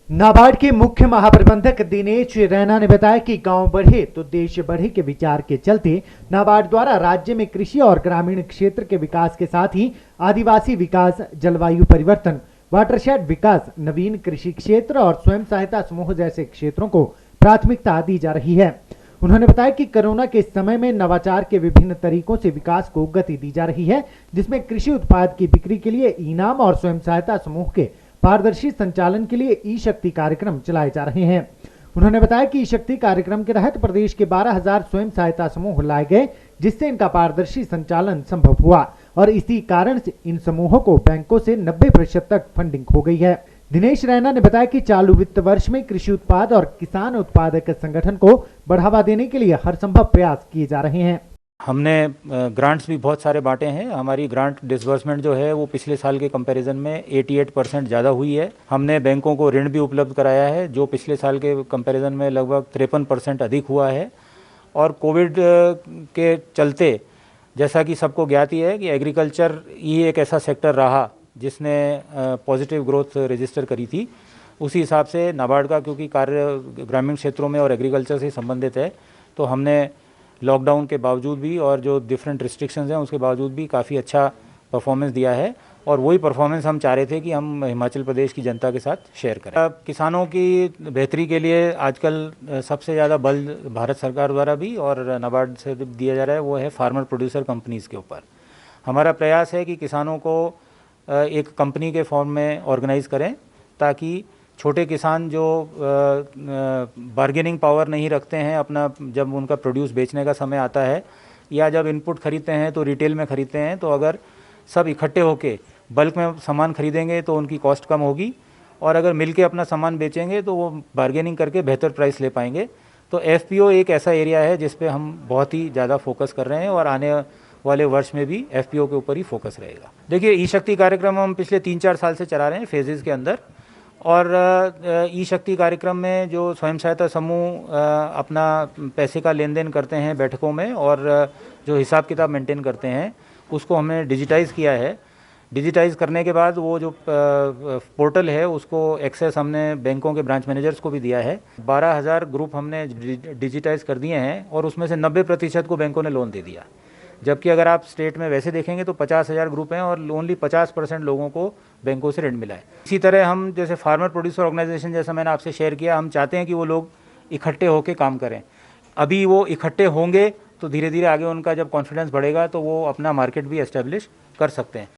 नाबार्ड के मुख्य महाप्रबंधक दिनेश रैना ने बताया कि गांव बढ़े तो देश बढ़े के विचार के चलते नाबार्ड द्वारा राज्य में कृषि और ग्रामीण क्षेत्र के विकास के साथ ही आदिवासी विकास, जलवायु परिवर्तन, वाटरशेड विकास, नवीन कृषि क्षेत्र और स्वयं सहायता समूह जैसे क्षेत्रों को प्राथमिकता दी जा रही है। उन्होंने बताया कि कोरोना के समय में नवाचार के विभिन्न तरीकों से विकास को गति दी जा रही है, जिसमें कृषि उत्पाद की बिक्री के लिए इनाम और स्वयं सहायता समूह के पारदर्शी संचालन के लिए ई शक्ति कार्यक्रम चलाए जा रहे हैं। उन्होंने बताया कि ई शक्ति कार्यक्रम के तहत प्रदेश के 12,000 स्वयं सहायता समूह लाए गए, जिससे इनका पारदर्शी संचालन संभव हुआ और इसी कारण से इन समूहों को बैंकों से 90% तक फंडिंग हो गई है। दिनेश रैना ने बताया कि चालू वित्त वर्ष में कृषि उत्पाद और किसान उत्पादक संगठन को बढ़ावा देने के लिए हर संभव प्रयास किए जा रहे हैं। हमने ग्रांट्स भी बहुत सारे बांटे हैं। हमारी ग्रांट डिसबर्समेंट जो है वो पिछले साल के कंपैरिजन में 88% ज़्यादा हुई है। हमने बैंकों को ऋण भी उपलब्ध कराया है, जो पिछले साल के कंपैरिजन में लगभग 53% अधिक हुआ है। और कोविड के चलते, जैसा कि सबको ज्ञात ही है कि एग्रीकल्चर ही एक ऐसा सेक्टर रहा जिसने पॉजिटिव ग्रोथ रजिस्टर करी थी। उसी हिसाब से नाबार्ड का, क्योंकि कार्य ग्रामीण क्षेत्रों में और एग्रीकल्चर से संबंधित है, तो हमने लॉकडाउन के बावजूद भी और जो डिफरेंट रिस्ट्रिक्शंस हैं उसके बावजूद भी काफ़ी अच्छा परफॉर्मेंस दिया है। और वही परफॉर्मेंस हम चाह रहे थे कि हम हिमाचल प्रदेश की जनता के साथ शेयर करें। किसानों की बेहतरी के लिए आजकल सबसे ज़्यादा बल भारत सरकार द्वारा भी और नाबार्ड से दिया जा रहा है, वो है फार्मर प्रोड्यूसर कंपनीज़ के ऊपर। हमारा प्रयास है कि किसानों को एक कंपनी के फॉर्म में ऑर्गेनाइज़ करें, ताकि छोटे किसान जो बार्गेनिंग पावर नहीं रखते हैं, अपना जब उनका प्रोड्यूस बेचने का समय आता है या जब इनपुट खरीदते हैं तो रिटेल में ख़रीदते हैं, तो अगर सब इकट्ठे होके बल्क में सामान खरीदेंगे तो उनकी कॉस्ट कम होगी, और अगर मिल के अपना सामान बेचेंगे तो वो बार्गेनिंग करके बेहतर प्राइस ले पाएंगे। तो एफपीओ एक ऐसा एरिया है जिस पे हम बहुत ही ज़्यादा फोकस कर रहे हैं और आने वाले वर्ष में भी एफपीओ के ऊपर ही फोकस रहेगा। देखिए, ई शक्ति कार्यक्रम हम पिछले 3-4 साल से चला रहे हैं फेजेज़ के अंदर, और ई शक्ति कार्यक्रम में जो स्वयं सहायता समूह अपना पैसे का लेन देन करते हैं बैठकों में और जो हिसाब किताब मेंटेन करते हैं, उसको हमने डिजिटाइज़ किया है। डिजिटाइज़ करने के बाद वो जो पोर्टल है उसको एक्सेस हमने बैंकों के ब्रांच मैनेजर्स को भी दिया है। 12,000 ग्रुप हमने डिजिटाइज़ कर दिए हैं और उसमें से 90% को बैंकों ने लोन दे दिया। जबकि अगर आप स्टेट में वैसे देखेंगे तो 50,000 ग्रुप हैं और ओनली 50% लोगों को बैंकों से ऋण मिला है। इसी तरह हम जैसे फार्मर प्रोड्यूसर ऑर्गेनाइजेशन, जैसा मैंने आपसे शेयर किया, हम चाहते हैं कि वो लोग इकट्ठे होकर काम करें। अभी वो इकट्ठे होंगे तो धीरे धीरे आगे उनका जब कॉन्फिडेंस बढ़ेगा तो वो अपना मार्केट भी एस्टेब्लिश कर सकते हैं।